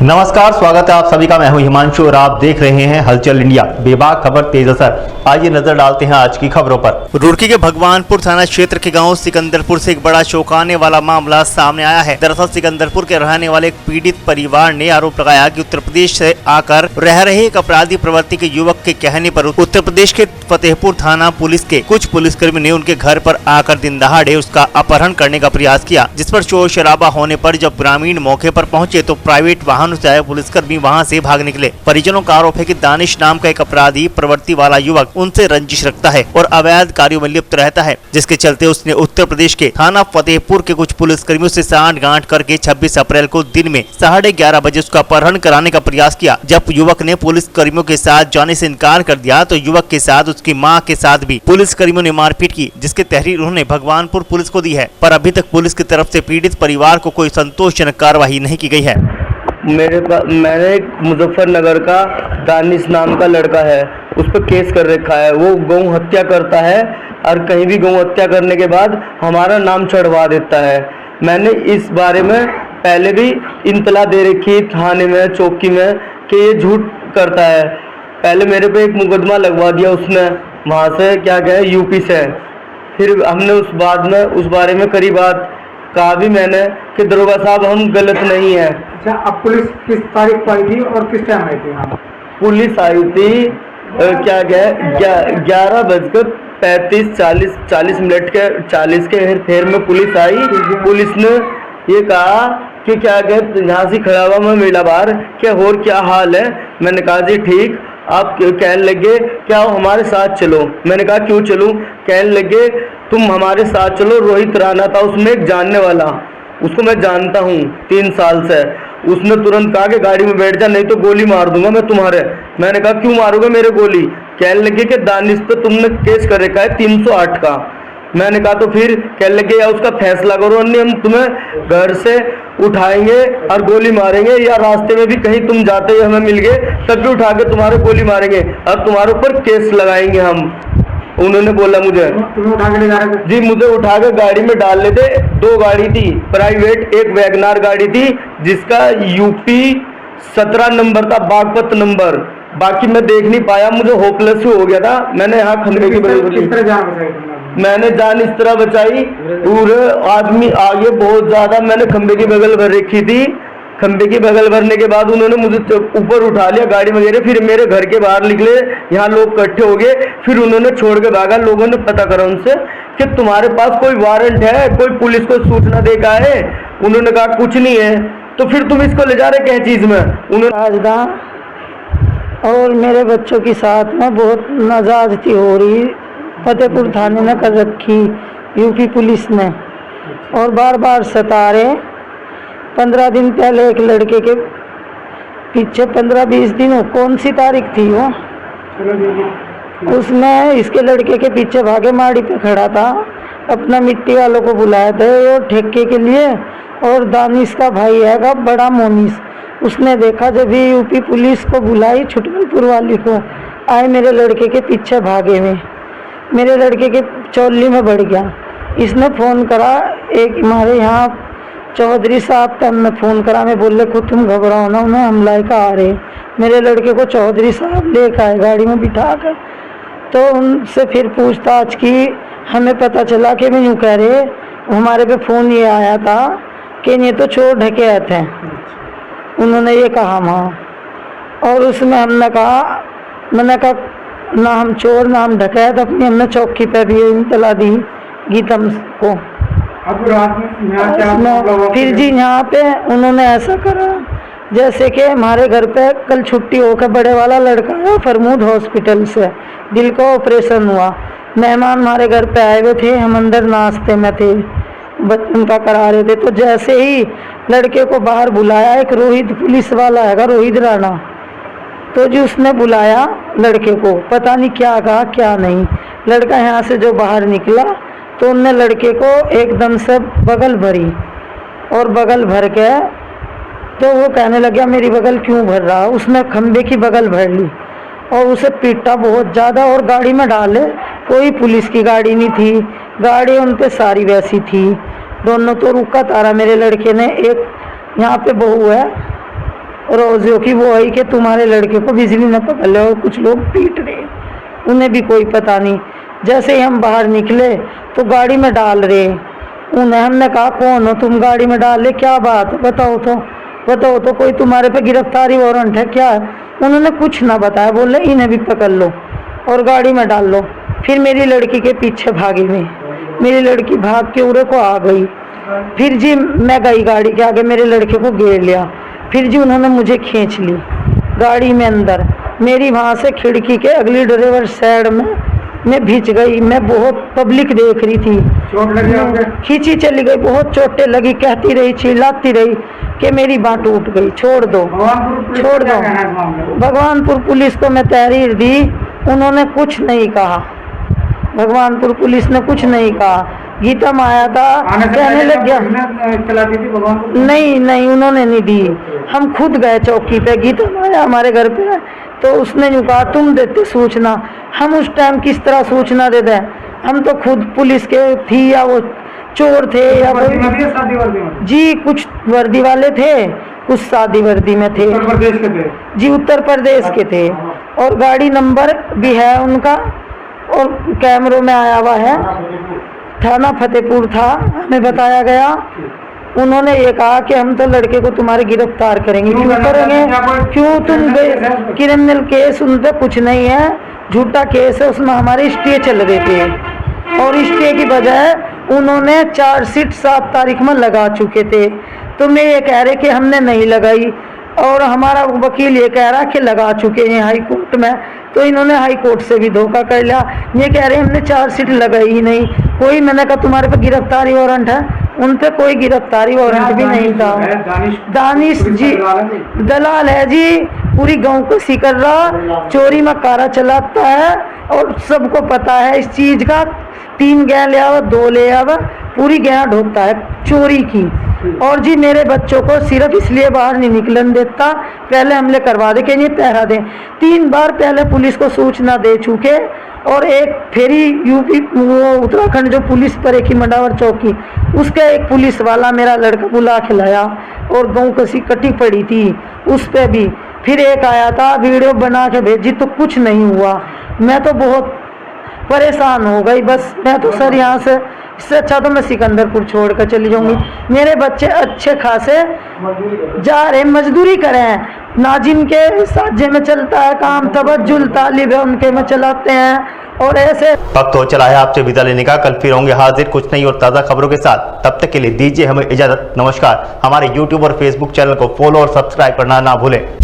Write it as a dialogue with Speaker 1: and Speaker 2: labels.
Speaker 1: नमस्कार, स्वागत है आप सभी का। मैं हूं हिमांशु और आप देख रहे हैं हलचल इंडिया। बेबाक खबर तेज असर। आइए नजर डालते हैं आज की खबरों पर। रुड़की के भगवानपुर थाना क्षेत्र के गांव सिकंदरपुर से एक बड़ा चौंकाने वाला मामला सामने आया है। दरअसल सिकंदरपुर के रहने वाले एक पीड़ित परिवार ने आरोप लगाया कि उत्तर प्रदेश से आकर रह रहे एक अपराधी प्रवृत्ति के युवक के कहने पर उत्तर प्रदेश के फतेहपुर थाना पुलिस के कुछ पुलिसकर्मी ने उनके घर पर आकर दिन दहाड़े उसका अपहरण करने का प्रयास किया, जिस पर शोर शराबा होने पर जब ग्रामीण मौके पर पहुंचे तो प्राइवेट वाहन से आए पुलिसकर्मी वहां से भाग निकले। परिजनों का आरोप है कि दानिश नाम का एक अपराधी प्रवृत्ति वाला युवक उनसे रंजिश रखता है और अवैध कार्यों में लिप्त रहता है, जिसके चलते उसने उत्तर प्रदेश के थाना फतेहपुर के कुछ पुलिसकर्मियों से सांठ-गांठ करके 26 अप्रैल को दिन में 11:30 बजे उसका अपहरण कराने का प्रयास किया। जब युवक ने पुलिसकर्मियों के साथ जाने से इनकार कर दिया तो युवक के साथ उसकी मां के साथ भी पुलिसकर्मियों ने मारपीट की, जिसकी तहरीर उन्होंने भगवानपुर पुलिस को दी है। पर अभी तक पुलिस की तरफ से पीड़ित परिवार को कोई संतोषजनक कार्रवाई नहीं की गई है।
Speaker 2: मैंने एक मुजफ्फरनगर का दानिश नाम का लड़का है, उस पर केस कर रखा है। वो गौ हत्या करता है और कहीं भी गौ हत्या करने के बाद हमारा नाम चढ़वा देता है। मैंने इस बारे में पहले भी इत्तला दे रखी थाने में, चौकी में, कि ये झूठ करता है। पहले मेरे पे एक मुकदमा लगवा दिया उसने, वहाँ से क्या गए यूपी से। फिर हमने उस बारे में करी बात, कहा भी मैंने कि दरोगा साहब हम गलत नहीं है।
Speaker 3: अच्छा, अब पुलिस किस तारीख को आई थी और किस टाइम आई थी यहाँ?
Speaker 2: पुलिस आई थी क्या गए 11:35 40 मिनट के 40 के हेर में पुलिस आई। पुलिस ने ये कहा कि क्या गए यहाँ से खड़ा हुआ मैं मिला बाहर, क्या और क्या हाल है। मैंने कहा जी ठीक। आप कहने लगे क्या हमारे साथ चलो। मैंने कहा क्यों चलूं। कहने लगे तुम हमारे साथ चलो। रोहित राणा था उसमें एक जानने वाला, उसको मैं जानता हूँ 3 साल से। उसने तुरंत कहा कि गाड़ी में बैठ जा नहीं तो गोली मार दूंगा मैं तुम्हारे। मैंने कहा क्यों मारोगे मेरे गोली। कहने लगे कि दानिश पे तुमने केस कर रखा है 308 का। मैंने कहा तो फिर कहने लगे या उसका फैसला करो, नहीं हम तुम्हें घर से उठाएंगे और गोली मारेंगे, या रास्ते में भी कहीं तुम जाते हुए हमें मिल गए तब भी उठा के तुम्हारे गोली मारेंगे और तुम्हारे ऊपर केस लगाएंगे हम। उन्होंने बोला मुझे
Speaker 3: तुम्हें उठा के ले जा रहे थे?
Speaker 2: जी, मुझे उठा के गाड़ी में डाल लेते। 2 गाड़ी थी प्राइवेट, एक वैगनार गाड़ी थी जिसका यूपी 17 नंबर था, बागपत नंबर। बाकी मैं देख नहीं पाया, मुझे होपलेस हो गया था। मैंने यहाँ खंबे की मैंने जान इस तरह बचाई। पूरे आदमी आगे बहुत ज्यादा मैंने खंबे की बगल भर रखी थी। खंबे की बगल भरने के बाद उन्होंने मुझे ऊपर उठा लिया गाड़ी में गिरे। फिर मेरे घर के बाहर निकले, यहाँ लोग इकट्ठे हो गए। फिर उन्होंने छोड़ के भागा। लोगों ने पता करा उनसे कि तुम्हारे पास कोई वारंट है, कोई पुलिस को सूचना दे का है। उन्होंने कहा कुछ नहीं है। तो फिर तुम इसको ले जा रहे क्या चीज में। उन्होंने
Speaker 4: और मेरे बच्चों के साथ में बहुत नाजाजती हो रही फतेहपुर थाने ने कर रखी यूपी पुलिस ने, और बार बार सता रहे। 15 दिन पहले एक लड़के के पीछे 15-20 दिन हो, कौन सी तारीख थी वो, उसने इसके लड़के के पीछे भागे माड़ी पे खड़ा था। अपना मिट्टी वालों को बुलाया था और ठेके के लिए। और दानिश का भाई है बड़ा मोनिस, उसने देखा जब भी यूपी पुलिस को बुलाई छुटकलपुर वाली को, आए मेरे लड़के के पीछे भागे हुए। मेरे लड़के के चौली में बढ़ गया। इसने फ़ोन करा एक हमारे यहाँ चौधरी साहब का, हमने फ़ोन करा। मैं बोले खुद तुम घबराओ ना, उन्हें हमला का आ रहे। मेरे लड़के को चौधरी साहब लेकर आए गाड़ी में बिठा कर। तो उनसे फिर पूछताछ की, हमें पता चला कि मैं यूँ कह रहे हमारे पे फ़ोन ये आया था कि ये तो चोर ढके थे, उन्होंने ये कहा वहाँ। और उसमें मैंने कहा ना हम चोर ना हम डकैत। अपनी हमने चौकी पे भी इत्तला दी गीतम को।
Speaker 3: अब रात में यहाँ क्या
Speaker 4: फिर जी यहाँ पे उन्होंने ऐसा करा जैसे कि हमारे घर पे कल छुट्टी होकर बड़े वाला लड़का है फरमूद हॉस्पिटल से, दिल का ऑपरेशन हुआ। मेहमान हमारे घर पे आए हुए थे, हम अंदर नाश्ते में थे, उनका करा रहे थे। तो जैसे ही लड़के को बाहर बुलाया, एक रोहित पुलिस वाला है रोहित राणा, तो जी उसने बुलाया लड़के को, पता नहीं क्या कहा क्या नहीं। लड़का यहाँ से जो बाहर निकला तो उनने लड़के को एकदम से बगल भरी, और बगल भर के तो वो कहने लगा मेरी बगल क्यों भर रहा। उसने खंबे की बगल भर ली और उसे पीटा बहुत ज़्यादा और गाड़ी में डाले। कोई पुलिस की गाड़ी नहीं थी, गाड़ी उन पे सारी वैसी थी। दोनों तो रुका तारा मेरे लड़के ने। एक यहाँ पे बहू है और जो कि वो आई कि तुम्हारे लड़के को बिजली न पकड़ ले, और कुछ लोग पीट रहे, उन्हें भी कोई पता नहीं। जैसे ही हम बाहर निकले तो गाड़ी में डाल रहे उन्हें। हमने कहा कौन हो तुम, गाड़ी में डाल ले, क्या बात बताओ तो कोई तुम्हारे पे गिरफ्तारी वारंट है क्या है? उन्होंने कुछ ना बताया, बोले इन्हें भी पकड़ लो और गाड़ी में डाल लो। फिर मेरी लड़की के पीछे भागे हुए, मेरी लड़की भाग के उरे को आ गई। फिर जी मैं गई गाड़ी के आगे, मेरे लड़के को घेर लिया। फिर जी उन्होंने मुझे खींच ली गाड़ी में अंदर। मेरी वहाँ से खिड़की के अगली ड्राइवर साइड में मैं भिज गई। मैं बहुत पब्लिक देख रही थी,
Speaker 3: चोट लगी आपके?
Speaker 4: खींची चली गई, बहुत चोटें लगी, कहती रही, चिल्लाती रही कि मेरी बाँह टूट गई, छोड़ दो छोड़ दो। भगवानपुर पुलिस को मैं तहरीर दी, उन्होंने कुछ नहीं कहा। भगवानपुर पुलिस ने कुछ नहीं कहा। गीतम आया था, कहने लग गया
Speaker 3: चलाती थी भगवानपुर?
Speaker 4: नहीं उन्होंने नहीं दी। हम खुद गए चौकी पे, गीतम आया हमारे घर पे, तो उसने यूँ कहा तुम देते सूचना। हम उस टाइम किस तरह सूचना दे दें? हम तो खुद पुलिस के थी, या वो चोर थे या
Speaker 3: शादी वर्दी में?
Speaker 4: जी कुछ वर्दी वाले थे, कुछ शादी वर्दी में थे।
Speaker 3: उत्तर प्रदेश के थे?
Speaker 4: जी उत्तर प्रदेश के थे, और गाड़ी नंबर भी है उनका और कैमरों में आया हुआ है। थाना फतेहपुर था, हमें बताया गया। उन्होंने ये कहा कि हम तो लड़के को तुम्हारे गिरफ्तार करेंगे। क्यों करेंगे? क्यों तुम क्रिमिनल केस उन पर कुछ नहीं है, झूठा केस है, उसमें हमारे स्टे चल रहे थे और स्टे की बजाय उन्होंने चार्जशीट 7 तारीख में लगा चुके थे। तो मैं ये कह रहे कि हमने नहीं लगाई, और हमारा वकील ये कह रहा कि लगा चुके हैं हाई कोर्ट में। तो इन्होंने हाई कोर्ट से भी धोखा कर लिया। ये कह रहे हमने चार्जशीट लगाई ही नहीं कोई। मैंने कहा तुम्हारे पे गिरफ्तारी वारंट है? उन पे कोई गिरफ्तारी वारंट भी नहीं था। दानिश जी दलाल है जी, पूरी गांव को सीकर रहा, चोरी में कारा चलाता है और सबको पता है इस चीज का। 3 गैं ले आवा, 2 ले आवा, पूरी गैं ढोता है चोरी की। और जी मेरे बच्चों को सिर्फ इसलिए बाहर नहीं निकलन देता, पहले हमले करवा दे कि ये पहरा दें। 3 बार पहले पुलिस को सूचना दे चुके, और एक फेरी यूपी वो उत्तराखंड जो पुलिस पर एक ही मंडावर चौकी, उसका एक पुलिस वाला मेरा लड़का बुला के लाया, और गाँव कसी कटी पड़ी थी उस पर भी। फिर एक आया था, वीडियो बना के भेजी, तो कुछ नहीं हुआ। मैं तो बहुत परेशान हो गई। बस मैं तो सर यहाँ से, इससे अच्छा तो मैं सिकंदरपुर छोड़ कर चली जाऊंगी। मेरे बच्चे अच्छे खासे जा रहे, मजदूरी करें ना, जिनके साजे में चलता है काम, तबज्जुल तालिब है उनके में चलाते हैं। और ऐसे
Speaker 1: वक्त हो चला है आपसे विदा लेने का। कल फिर होंगे हाजिर कुछ नई और ताज़ा खबरों के साथ। तब तक के लिए दीजिए हमें इजाजत। नमस्कार। हमारे YouTube और Facebook चैनल को फॉलो और सब्सक्राइब करना ना भूलें।